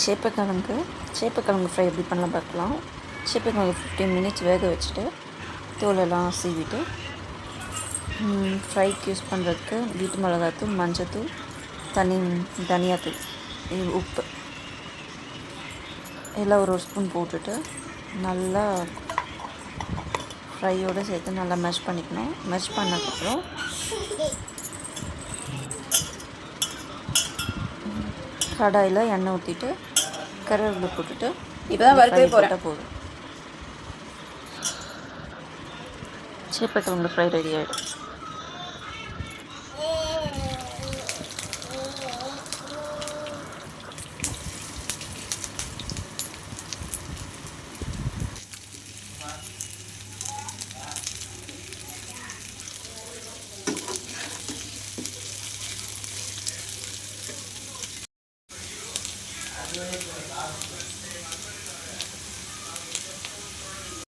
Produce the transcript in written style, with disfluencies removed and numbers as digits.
சேப்பக்கிழங்கு fry எப்படி பண்ணலாம் பார்க்கலாம். சேப்பக்கிழங்கு 15 மினிட்ஸ் வேக வச்சுட்டு தோலெல்லாம் சீவிட்டு ஃப்ரைக்கு யூஸ் பண்ணுறதுக்கு வீட்டு மிளகாத்தூள், மஞ்சத்தூள், தனியாத்தூள், உப்பு எல்லாம் ஒரு ஸ்பூன் போட்டுட்டு நல்லா ஃப்ரையோடு சேர்த்து நல்லா மெஷ் பண்ணிக்கணும். மெஷ் பண்ணதுக்கப்புறம் கடாயில் எண்ணெய் ஊற்றிட்டு கருவேப்பிலை போட்டுட்டு இப்போ தான் வறுக்கவே போகிறேன். போதும். சேப்பக்கிழங்கு ஃப்ரை ரெடி ஆகிடும்.